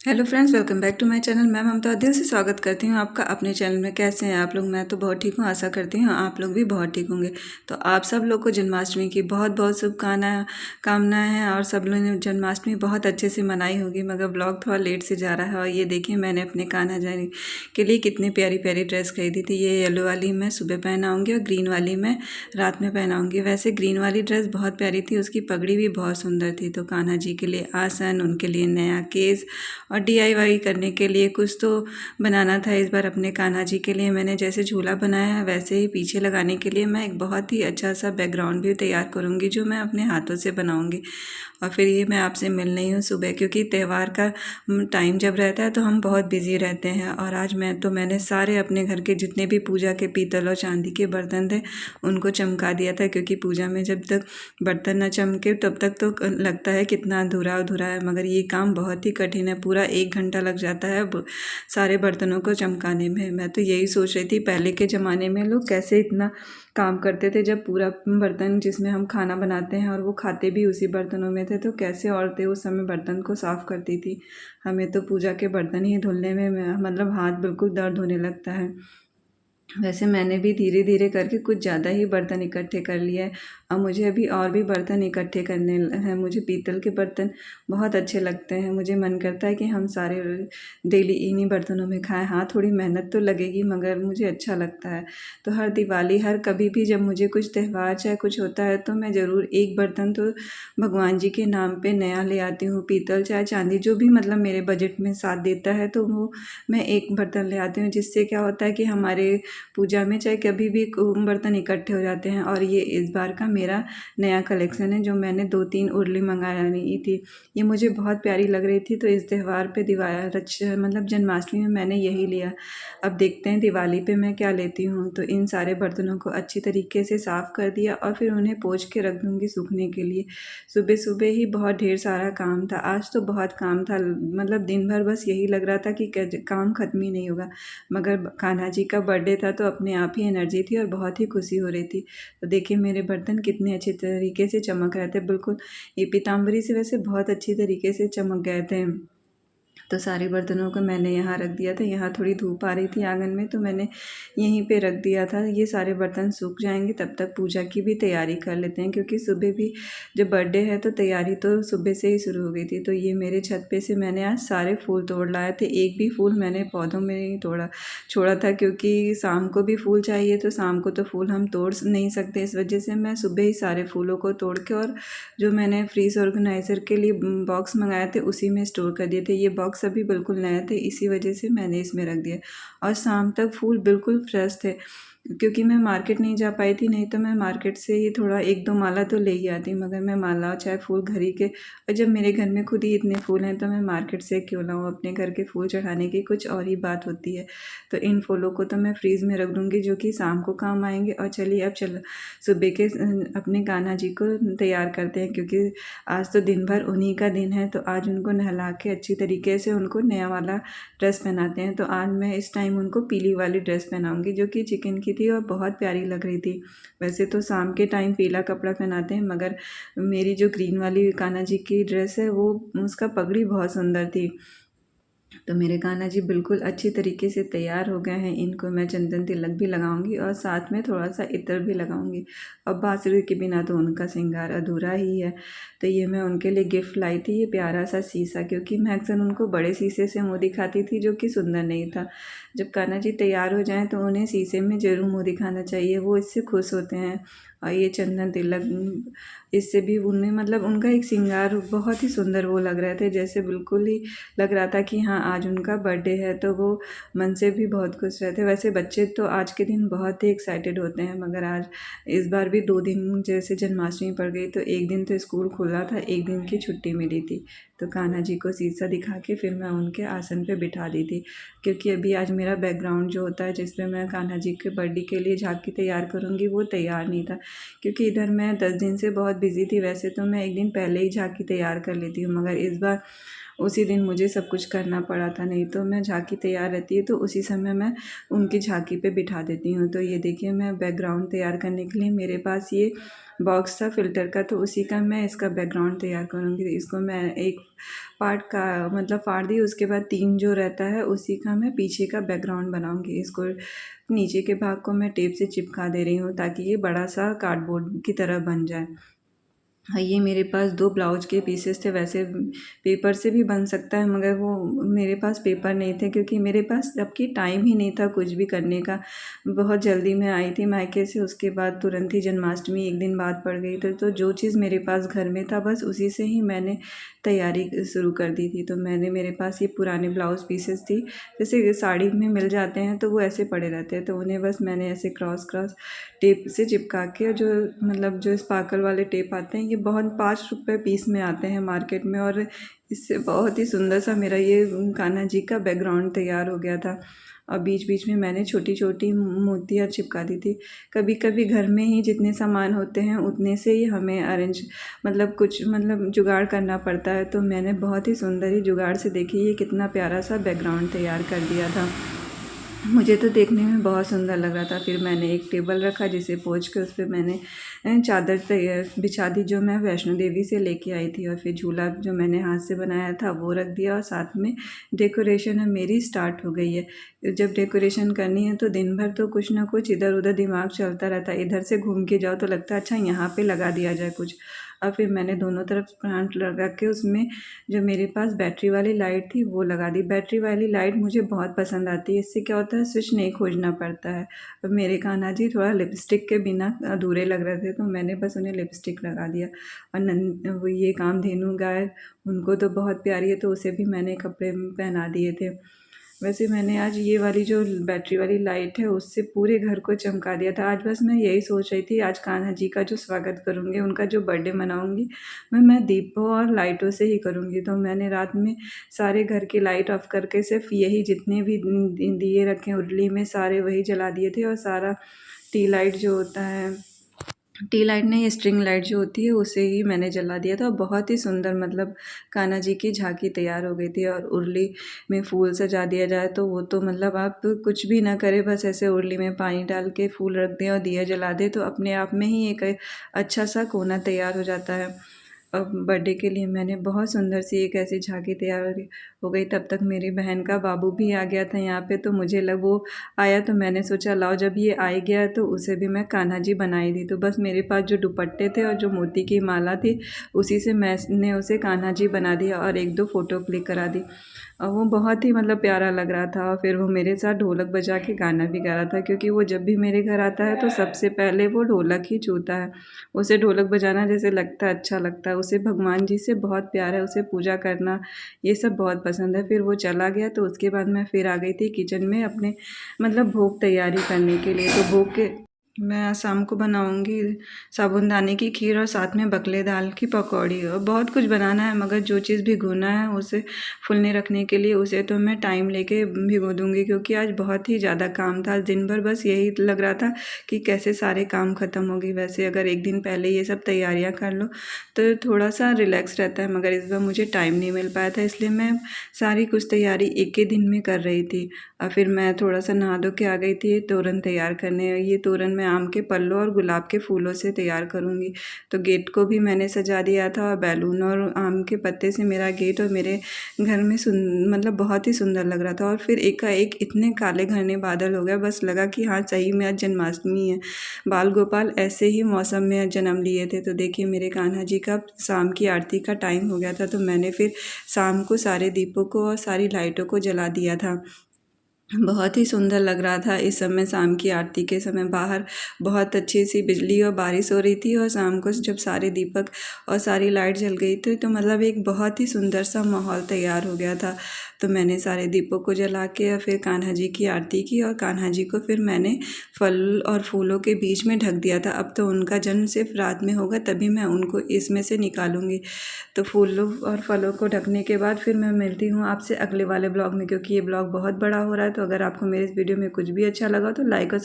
Hello friends, welcome back to my channel. मैं ममता दिल से स्वागत करती हूँ आपका अपने चैनल में। कैसे हैं आप लोग? मैं तो बहुत ठीक हूँ। आशा करती हूँ आप लोग भी बहुत ठीक होंगे। तो आप सब लोग को जन्माष्टमी की बहुत बहुत कामनाएं हैं और सब लोगों ने जन्माष्टमी बहुत अच्छे से मनाई होगी। मगर ब्लॉग थोड़ा लेट से जा रहा है। और ये देखिए, मैंने अपने कान्हा जी के लिए कितनी प्यारी प्यारी ड्रेस खरीदी थी। ये येलो वाली मैं सुबह पहनाऊँगी और ग्रीन वाली मैं रात में पहनाऊँगी। वैसे ग्रीन वाली ड्रेस बहुत प्यारी थी, उसकी पगड़ी भी बहुत सुंदर थी। तो कान्हा जी के लिए आसन, उनके लिए नया केस और डीआईवाई करने के लिए कुछ तो बनाना था। इस बार अपने कान्हा जी के लिए मैंने जैसे झूला बनाया है वैसे ही पीछे लगाने के लिए मैं एक बहुत ही अच्छा सा बैकग्राउंड भी तैयार करूँगी, जो मैं अपने हाथों से बनाऊँगी। और फिर ये मैं आपसे मिल रही हूँ सुबह, क्योंकि त्यौहार का टाइम जब रहता है तो हम बहुत बिजी रहते हैं। और आज मैंने सारे अपने घर के जितने भी पूजा के पीतल और चांदी के बर्तन थे उनको चमका दिया था, क्योंकि पूजा में जब तक बर्तन न चमके तब तक तो लगता है कितना अधूरा अधूरा है। मगर ये काम बहुत ही कठिन है, पूरा 1 घंटा लग जाता है सारे बर्तनों को चमकाने में। मैं तो यही सोच रही थी, पहले के ज़माने में लोग कैसे इतना काम करते थे, जब पूरा बर्तन जिसमें हम खाना बनाते हैं और वो खाते भी उसी बर्तनों में थे, तो कैसे औरतें उस समय बर्तन को साफ़ करती थी। हमें तो पूजा के बर्तन ही धुलने में मतलब हाथ बिल्कुल दर्द होने लगता है। वैसे मैंने भी धीरे धीरे करके कुछ ज़्यादा ही बर्तन इकट्ठे कर लिए हैं। अब मुझे अभी और भी बर्तन इकट्ठे करने हैं। मुझे पीतल के बर्तन बहुत अच्छे लगते हैं। मुझे मन करता है कि हम सारे डेली इन्हीं बर्तनों में खाएं। हाँ, थोड़ी मेहनत तो लगेगी मगर मुझे अच्छा लगता है। तो हर दिवाली, हर कभी भी जब मुझे कुछ त्यौहार चाहे कुछ होता है तो मैं ज़रूर एक बर्तन तो भगवान जी के नाम पे नया ले आती हूँ। पीतल चाहे चांदी, जो भी मतलब मेरे बजट में साथ देता है तो वो मैं एक बर्तन ले आती हूँ। जिससे क्या होता है कि हमारे पूजा में चाहे कभी भी बर्तन इकट्ठे हो जाते हैं। और ये इस बार का मेरा नया कलेक्शन है, जो मैंने 2-3 उर्ली मंगाई थी। ये मुझे बहुत प्यारी लग रही थी, तो इस त्यौहार पे मतलब जन्माष्टमी में मैंने यही लिया। अब देखते हैं दिवाली पे मैं क्या लेती हूँ। तो इन सारे बर्तनों को अच्छी तरीके से साफ़ कर दिया और फिर उन्हें पोंछ के रख दूँगी सूखने के लिए। सुबह सुबह ही बहुत ढेर सारा काम था। आज तो बहुत काम था, मतलब दिन भर बस यही लग रहा था कि काम ख़त्म ही नहीं होगा। मगर कान्हा जी का बर्थडे था तो अपने आप ही एनर्जी थी और बहुत ही खुशी हो रही थी। तो देखिए मेरे बर्तन कितने अच्छे तरीके से चमक रहे थे। बिल्कुल ये पीताम्बरी से वैसे बहुत अच्छी तरीके से चमक गए थे। तो सारे बर्तनों को मैंने यहाँ रख दिया था। यहाँ थोड़ी धूप आ रही थी आंगन में, तो मैंने यहीं पे रख दिया था। ये सारे बर्तन सूख जाएंगे, तब तक पूजा की भी तैयारी कर लेते हैं, क्योंकि सुबह भी जब बर्थडे है तो तैयारी तो सुबह से ही शुरू हो गई थी। तो ये मेरे छत पे से मैंने आज सारे फूल तोड़ लाए थे। एक भी फूल मैंने पौधों में नहीं छोड़ा था, क्योंकि शाम को भी फूल चाहिए, तो शाम को तो फूल हम तोड़ नहीं सकते। इस वजह से मैं सुबह ही सारे फूलों को तोड़ के, और जो मैंने फ्रीज ऑर्गेनाइज़र के लिए बॉक्स मंगाए थे उसी में स्टोर कर दिए थे। ये बॉक्स अभी बिल्कुल नए थे, इसी वजह से मैंने इसमें रख दिया। और शाम तक फूल बिल्कुल फ्रेश थे, क्योंकि मैं मार्केट नहीं जा पाई थी। नहीं तो मैं मार्केट से ही थोड़ा 1-2 माला तो ले ही आती, मगर मैं माला चाहे फूल घर ही के, और जब मेरे घर में खुद ही इतने फूल हैं तो मैं मार्केट से क्यों लाऊँ। अपने घर के फूल चढ़ाने की कुछ और ही बात होती है। तो इन फूलों को तो मैं फ्रीज़ में रख दूँगी, जो कि शाम को काम आएंगे। और चलिए अब सुबह के अपने कान्हा जी को तैयार करते हैं, क्योंकि आज तो दिन भर उन्हीं का दिन है। तो आज उनको नहला के अच्छी तरीके से उनको नया वाला ड्रेस पहनाते हैं। तो आज मैं इस टाइम उनको पीली वाली ड्रेस पहनाऊंगी, जो कि चिकन की थी और बहुत प्यारी लग रही थी। वैसे तो शाम के टाइम पीला कपड़ा पहनाते हैं, मगर मेरी जो ग्रीन वाली कान्हा जी की ड्रेस है वो उसका पगड़ी बहुत सुंदर थी। तो मेरे कान्हा जी बिल्कुल अच्छी तरीके से तैयार हो गए हैं। इनको मैं चंदन तिलक भी लगाऊंगी और साथ में थोड़ा सा इत्र भी लगाऊंगी। अब बांसुरी के बिना तो उनका श्रृंगार अधूरा ही है। तो ये मैं उनके लिए गिफ्ट लाई थी, ये प्यारा सा शीशा, क्योंकि मैं अक्सर उनको बड़े शीशे से मुँह दिखाती थी, जो कि सुंदर नहीं था। जब कान्हा जी तैयार हो जाएं तो उन्हें शीशे में ज़रूर मुँह दिखाना चाहिए, वो इससे खुश होते हैं। और ये चंदन तिलक, इससे भी उन्हें मतलब उनका एक श्रृंगार बहुत ही सुंदर वो लग रहे थे, जैसे बिल्कुल ही लग रहा था कि हाँ आज उनका बर्थडे है। तो वो मन से भी बहुत खुश रहते। वैसे बच्चे तो आज के दिन बहुत ही एक्साइटेड होते हैं, मगर आज इस बार भी 2 दिन जैसे जन्माष्टमी पड़ गई तो 1 दिन तो स्कूल खुला था, 1 दिन की छुट्टी मिली थी। तो कान्हा जी को शीशा दिखा के फिर मैं उनके आसन पे बिठा दी थी, क्योंकि अभी आज मेरा बैकग्राउंड जो होता है जिसमें मैं कान्हा जी के बर्थडे के लिए झांकी तैयार करूँगी वो तैयार नहीं था, क्योंकि इधर मैं 10 दिन से बहुत बिजी थी। वैसे तो मैं 1 दिन पहले ही झांकी तैयार कर लेती हूँ, मगर इस बार उसी दिन मुझे सब कुछ करना पड़ा था, नहीं तो मैं झांकी तैयार रहती है तो उसी समय मैं उनकी झांकी पे बिठा देती हूँ। तो ये देखिए मैं बैकग्राउंड तैयार करने के लिए मेरे पास ये बॉक्स था फ़िल्टर का, तो उसी का मैं इसका बैकग्राउंड तैयार करूँगी। इसको मैं एक पार्ट का मतलब फाड़ दी, उसके बाद 3 जो रहता है उसी का मैं पीछे का बैकग्राउंड बनाऊँगी। इसको नीचे के भाग को मैं टेप से चिपका दे रही हूँ ताकि ये बड़ा सा कार्डबोर्ड की तरह बन जाए। हाँ, ये मेरे पास 2 ब्लाउज़ के पीसेस थे। वैसे पेपर से भी बन सकता है, मगर वो मेरे पास पेपर नहीं थे क्योंकि मेरे पास जबकि टाइम ही नहीं था कुछ भी करने का। बहुत जल्दी मैं आई थी मायके से, उसके बाद तुरंत ही जन्माष्टमी 1 दिन बाद पड़ गई। तो जो चीज़ मेरे पास घर में था बस उसी से ही मैंने तैयारी शुरू कर दी थी। तो मेरे पास ये पुराने ब्लाउज़ पीसेस थी, जैसे साड़ी में मिल जाते हैं तो वो ऐसे पड़े रहते हैं, तो उन्हें बस मैंने ऐसे क्रॉस टेप से चिपका के, जो मतलब जो स्पार्कल वाले टेप आते हैं, ये बहुत 5 रुपये पीस में आते हैं मार्केट में, और इससे बहुत ही सुंदर सा मेरा ये कान्हा जी का बैकग्राउंड तैयार हो गया था। और बीच बीच में मैंने छोटी छोटी मोतियाँ चिपका दी थी। कभी कभी घर में ही जितने सामान होते हैं उतने से ही हमें अरेंज मतलब कुछ मतलब जुगाड़ करना पड़ता है। तो मैंने बहुत ही सुंदर ही जुगाड़ से देखिए ये कितना प्यारा सा बैकग्राउंड तैयार कर दिया था। मुझे तो देखने में बहुत सुंदर लग रहा था। फिर मैंने एक टेबल रखा जिसे पोंछ के उस पर मैंने चादर बिछा दी जो मैं वैष्णो देवी से लेके आई थी, और फिर झूला जो मैंने हाथ से बनाया था वो रख दिया, और साथ में डेकोरेशन है मेरी स्टार्ट हो गई है। जब डेकोरेशन करनी है तो दिन भर तो कुछ ना कुछ इधर उधर दिमाग चलता रहता है। इधर से घूम के जाओ तो लगता है अच्छा यहाँ पे लगा दिया जाए कुछ। और फिर मैंने दोनों तरफ प्लांट लगा के उसमें जो मेरे पास बैटरी वाली लाइट थी वो लगा दी। बैटरी वाली लाइट मुझे बहुत पसंद आती है, इससे क्या होता है स्विच नहीं खोजना पड़ता है। अब मेरे कान्हा जी थोड़ा लिपस्टिक के बिना अधूरे लग रहे थे, तो मैंने बस उन्हें लिपस्टिक लगा दिया। और वो ये कामधेनु गाय उनको तो बहुत प्यारी है, तो उसे भी मैंने कपड़े पहना दिए थे। वैसे मैंने आज ये वाली जो बैटरी वाली लाइट है उससे पूरे घर को चमका दिया था। आज बस मैं यही सोच रही थी आज कान्हा जी का जो स्वागत करूँगी, उनका जो बर्थडे मनाऊँगी मैं दीपों और लाइटों से ही करूँगी। तो मैंने रात में सारे घर की लाइट ऑफ करके सिर्फ यही जितने भी दिए रखे उर्ली में सारे वही जला दिए थे, और सारा टी लाइट जो होता है, टी लाइट नहीं स्ट्रिंग लाइट जो होती है उसे ही मैंने जला दिया था। बहुत ही सुंदर मतलब कान्हा जी की झांकी तैयार हो गई थी। और उर्ली में फूल सजा दिया जाए तो वो तो मतलब आप कुछ भी ना करें, बस ऐसे उर्ली में पानी डाल के फूल रख दें और दिया जला दें तो अपने आप में ही एक अच्छा सा कोना तैयार हो जाता है। अब बर्थडे के लिए मैंने बहुत सुंदर सी एक ऐसी झांकी तैयार हो गई। तब तक मेरी बहन का बाबू भी आ गया था यहाँ पे, तो मुझे वो आया तो मैंने सोचा लाओ जब ये आ गया तो उसे भी मैं कान्हा जी बनाई दी। तो बस मेरे पास जो दुपट्टे थे और जो मोती की माला थी उसी से मैंने उसे कान्हा जी बना दिया और 1-2 फ़ोटो क्लिक करा दी। और वो बहुत ही मतलब प्यारा लग रहा था। और फिर वो मेरे साथ ढोलक बजा के गाना भी गा रहा था, क्योंकि वो जब भी मेरे घर आता है तो सबसे पहले वो ढोलक ही छूता है। उसे ढोलक बजाना जैसे लगता है अच्छा लगता है। उसे भगवान जी से बहुत प्यार है, उसे पूजा करना ये सब बहुत पसंद है। फिर वो चला गया तो उसके बाद मैं फिर आ गई थी किचन में अपने मतलब भोग तैयारी करने के लिए। तो भोग के मैं आज शाम को बनाऊंगी साबूदाने की खीर और साथ में बकले दाल की पकौड़ी। और बहुत कुछ बनाना है, मगर जो चीज़ भिगोना है उसे फूलने रखने के लिए उसे तो मैं टाइम लेके भिगो दूंगी, क्योंकि आज बहुत ही ज़्यादा काम था। दिन भर बस यही लग रहा था कि कैसे सारे काम ख़त्म होगी। वैसे अगर एक दिन पहले ये सब तैयारियाँ कर लो तो थोड़ा सा रिलैक्स रहता है, मगर इस बार मुझे टाइम नहीं मिल पाया था, इसलिए मैं सारी कुछ तैयारी एक ही दिन में कर रही थी। और फिर मैं थोड़ा सा नहा धो के आ गई थी तोरन तैयार करने। ये तोरन मैं आम के पल्लों और गुलाब के फूलों से तैयार करूँगी। तो गेट को भी मैंने सजा दिया था, और बैलून और आम के पत्ते से मेरा गेट और मेरे घर में मतलब बहुत ही सुंदर लग रहा था। और फिर एकाएक इतने काले घने बादल हो गया, बस लगा कि हाँ सही में आज जन्माष्टमी है। बाल गोपाल ऐसे ही मौसम में जन्म लिए थे। तो देखिए मेरे कान्हा जी का शाम की आरती का टाइम हो गया था, तो मैंने फिर शाम को सारे दीपों को और सारी लाइटों को जला दिया था। बहुत ही सुंदर लग रहा था इस समय शाम की आरती के समय। बाहर बहुत अच्छी सी बिजली और बारिश हो रही थी, और शाम को जब सारे दीपक और सारी लाइट जल गई थी तो मतलब एक बहुत ही सुंदर सा माहौल तैयार हो गया था। तो मैंने सारे दीपों को जला के और फिर कान्हा जी की आरती की, और कान्हा जी को फिर मैंने फल और फूलों के बीच में ढक दिया था। अब तो उनका जन्म सिर्फ रात में होगा, तभी मैं उनको इसमें से निकालूंगी। तो फूलों और फलों को ढकने के बाद फिर मैं मिलती हूँ आपसे अगले वाले ब्लॉग में, क्योंकि ये ब्लॉग बहुत बड़ा हो रहा है। तो अगर आपको मेरे इस वीडियो में कुछ भी अच्छा लगा तो लाइक और